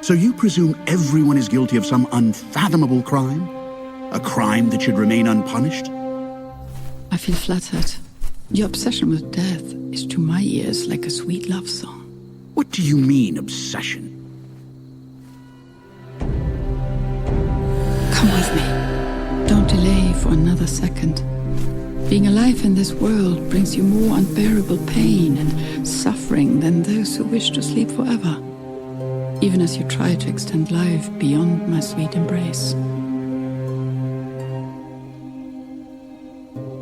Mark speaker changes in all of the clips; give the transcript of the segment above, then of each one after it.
Speaker 1: So you presume everyone is guilty of some unfathomable crime? A crime that should remain unpunished?
Speaker 2: I feel flattered. Your obsession with death is to my ears like a sweet love song.
Speaker 1: What do you mean, obsession?
Speaker 2: Come with me. Don't delay for another second. Being alive in this world brings you more unbearable pain and suffering than those who wish to sleep forever, even as you try to extend life beyond my sweet embrace.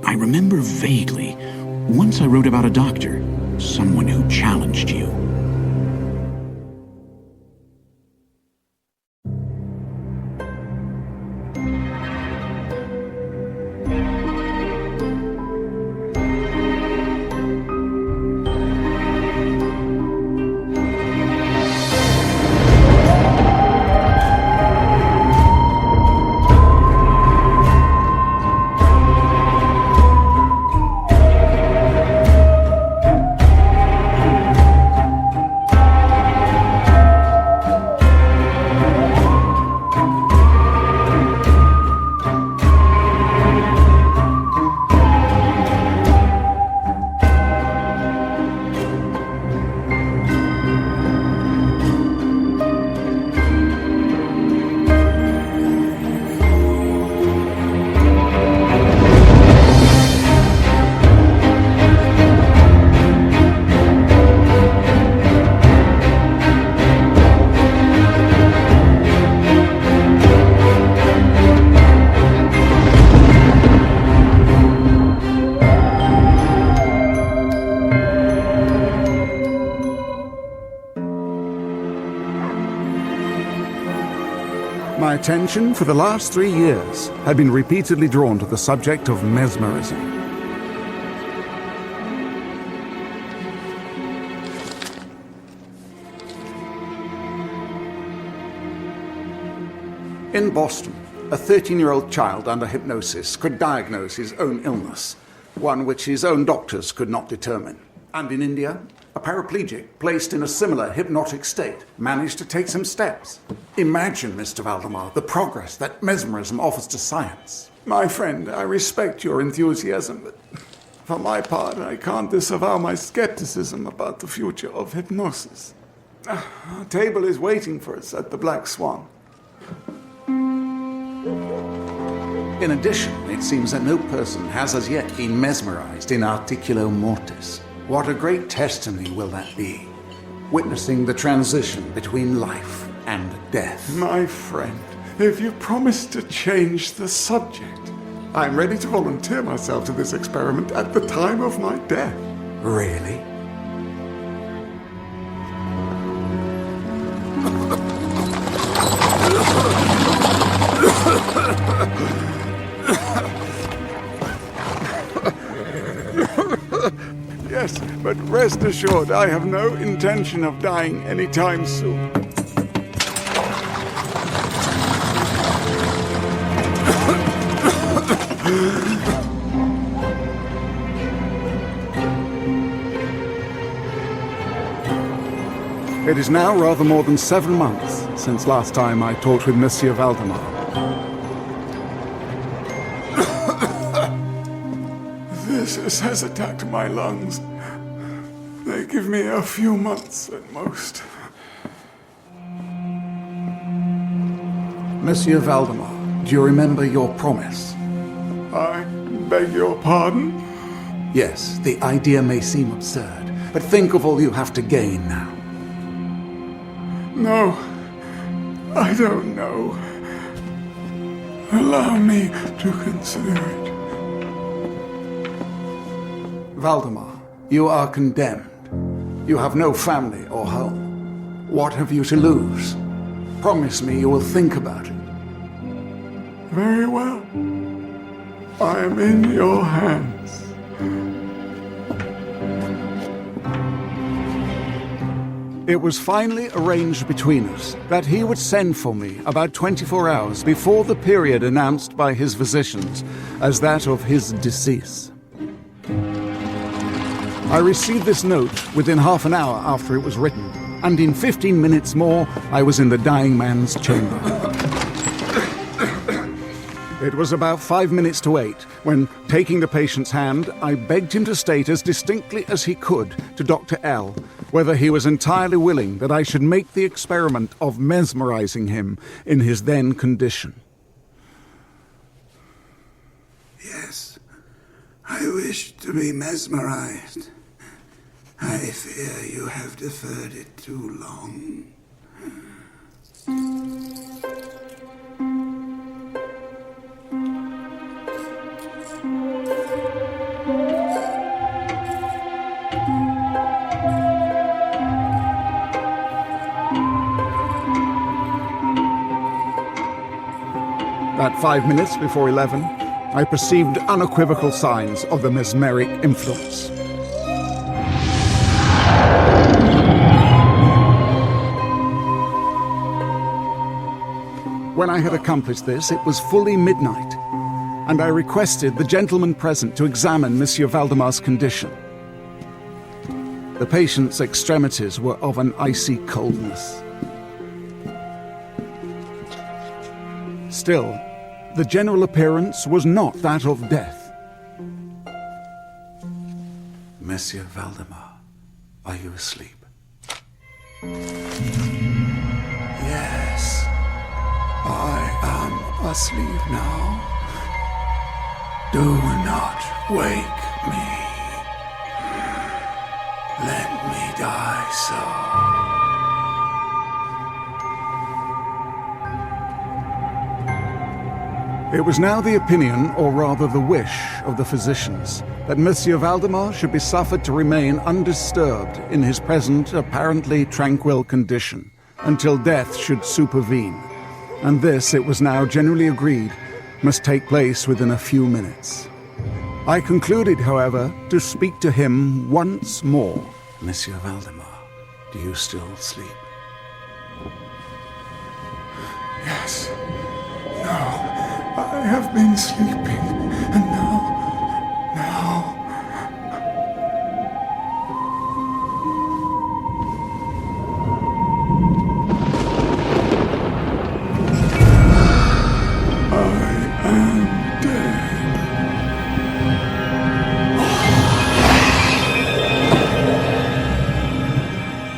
Speaker 1: I remember vaguely. Once I wrote about a doctor, someone who challenged you.
Speaker 3: My attention for the last 3 years had been repeatedly drawn to the subject of mesmerism. In Boston, a 13-year-old child under hypnosis could diagnose his own illness, one which his own doctors could not determine. And in India, a paraplegic placed in a similar hypnotic state managed to take some steps. Imagine, Mr. Valdemar, the progress that mesmerism offers to science.
Speaker 4: My friend, I respect your enthusiasm, but for my part, I can't disavow my skepticism about the future of hypnosis. A table is waiting for us at the Black Swan.
Speaker 3: In addition, it seems that no person has as yet been mesmerized in articulo mortis. What a great testimony will that be, witnessing the transition between life and death.
Speaker 4: My friend, if you promise to change the subject, I'm ready to volunteer myself to this experiment at the time of my death.
Speaker 3: Really?
Speaker 4: Yes, but rest assured, I have no intention of dying anytime soon.
Speaker 3: It is now rather more than 7 months since last time I talked with Monsieur Valdemar.
Speaker 4: This has attacked my lungs. They give me a few months at most.
Speaker 3: Monsieur Valdemar, do you remember your promise?
Speaker 4: I beg your pardon?
Speaker 3: Yes, the idea may seem absurd, but think of all you have to gain now.
Speaker 4: No, I don't know. Allow me to consider it.
Speaker 3: Valdemar, you are condemned. You have no family or home. What have you to lose? Promise me you will think about it.
Speaker 4: Very well. I am in your hands.
Speaker 3: It was finally arranged between us that he would send for me about 24 hours before the period announced by his physicians as that of his decease. I received this note within half an hour after it was written. and in 15 minutes more, I was in the dying man's chamber. It was about 5 minutes to 8 when, taking the patient's hand, I begged him to state as distinctly as he could to Dr. L whether he was entirely willing that I should make the experiment of mesmerizing him in his then condition.
Speaker 5: Yes, I wish to be mesmerized. I fear you have deferred it too long.
Speaker 3: At 5 minutes before 11, I perceived unequivocal signs of the mesmeric influence. When I had accomplished this, it was fully midnight, and I requested the gentleman present to examine Monsieur Valdemar's condition. The patient's extremities were of an icy coldness. Still, the general appearance was not that of death.
Speaker 5: Monsieur Valdemar, are you asleep? Yes, I am asleep now. Do not wake me. Let me die so.
Speaker 3: It was now the opinion, or rather the wish, of the physicians that Monsieur Valdemar should be suffered to remain undisturbed in his present apparently tranquil condition until death should supervene, and this, it was now generally agreed, must take place within a few minutes. I concluded, however, to speak to him once more.
Speaker 5: Monsieur Valdemar, do you still sleep?
Speaker 4: Yes. No. I have been sleeping, and now... I am dead.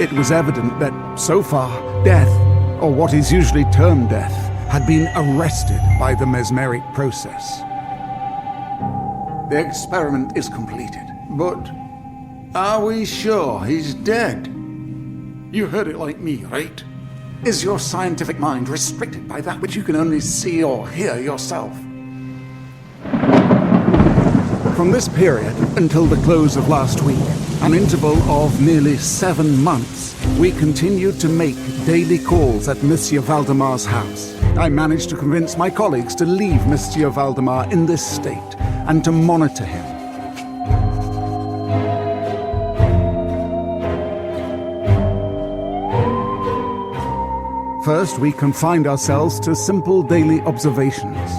Speaker 3: It was evident that, so far, death, or what is usually termed death, had been arrested by the mesmeric process.
Speaker 5: The experiment is completed, but are we sure he's dead? You heard it like me, right? Is your scientific mind restricted by that which you can only see or hear yourself?
Speaker 3: From this period until the close of last week, an interval of nearly 7 months, we continued to make daily calls at Monsieur Valdemar's house. I managed to convince my colleagues to leave Monsieur Valdemar in this state and to monitor him. First, we confined ourselves to simple daily observations.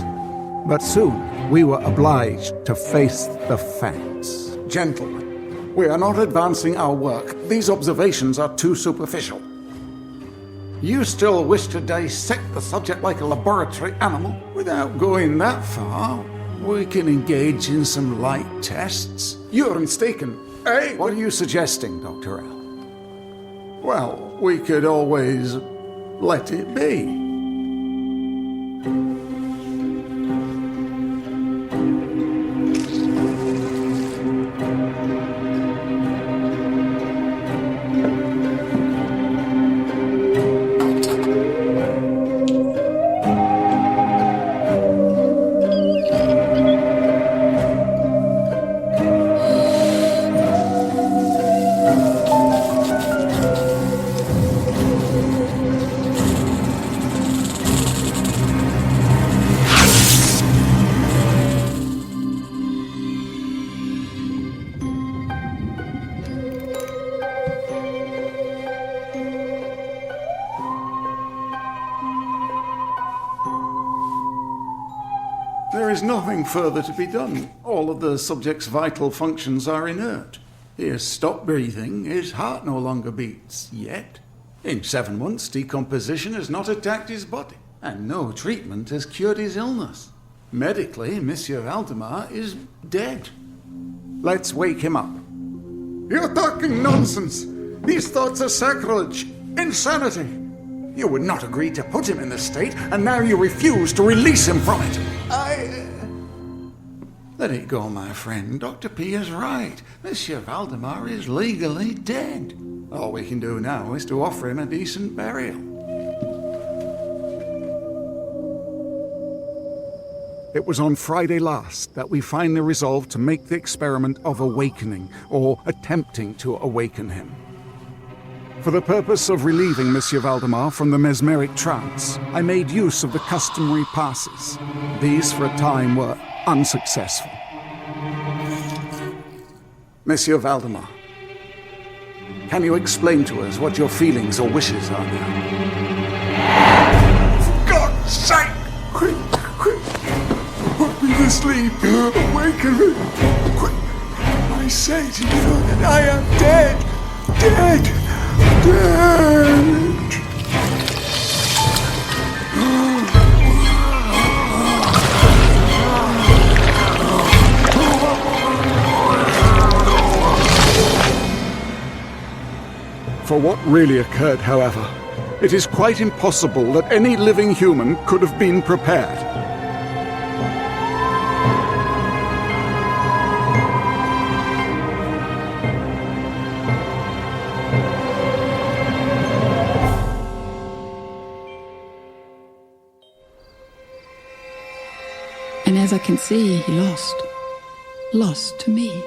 Speaker 3: But soon, we were obliged to face the facts.
Speaker 5: Gentlemen, we are not advancing our work. These observations are too superficial. You still wish to dissect the subject like a laboratory animal? Without going that far, we can engage in some light tests. You're mistaken. Hey, what are you suggesting, Dr. L? Well, we could always let it be. There is nothing further to be done. All of the subject's vital functions are inert. He has stopped breathing, his heart no longer beats, yet.
Speaker 3: In 7 months, decomposition has not attacked his body, and no treatment has cured his illness. Medically, Monsieur Valdemar is dead.
Speaker 5: Let's wake him up. You're talking nonsense. These thoughts are sacrilege, insanity. You would not agree to put him in this state, and now you refuse to release him from it.
Speaker 3: Let it go, my friend. Dr. P is right. Monsieur Valdemar is legally dead. All we can do now is to offer him a decent burial.
Speaker 5: It was on Friday last that we finally resolved to make the experiment of awakening, or attempting to awaken him. For the purpose of relieving Monsieur Valdemar from the mesmeric trance, I made use of the customary passes. These, for a time, were unsuccessful.
Speaker 3: Monsieur Valdemar, can you explain to us what your feelings or wishes are now?
Speaker 4: For God's sake! Quick, quick! Put me to sleep! Awaken me! Quick! I say to you that I am dead! Dead! Dead!
Speaker 5: For what really occurred, however, it is quite impossible that any living human could have been prepared.
Speaker 2: And as I can see, he lost. Lost to me.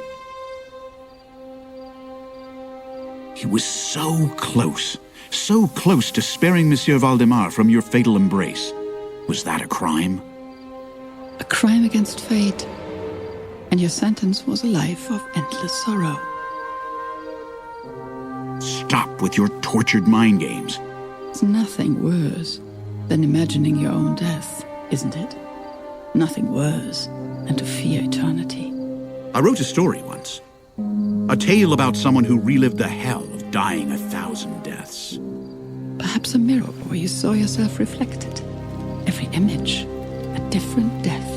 Speaker 1: He was so close to sparing Monsieur Valdemar from your fatal embrace. Was that a crime?
Speaker 2: A crime against fate. And your sentence was a life of endless sorrow.
Speaker 1: Stop with your tortured mind games.
Speaker 2: It's nothing worse than imagining your own death, isn't it? Nothing worse than to fear eternity.
Speaker 1: I wrote a story once. A tale about someone who relived the hell of dying 1,000 deaths.
Speaker 2: Perhaps a mirror where you saw yourself reflected. Every image, a different death.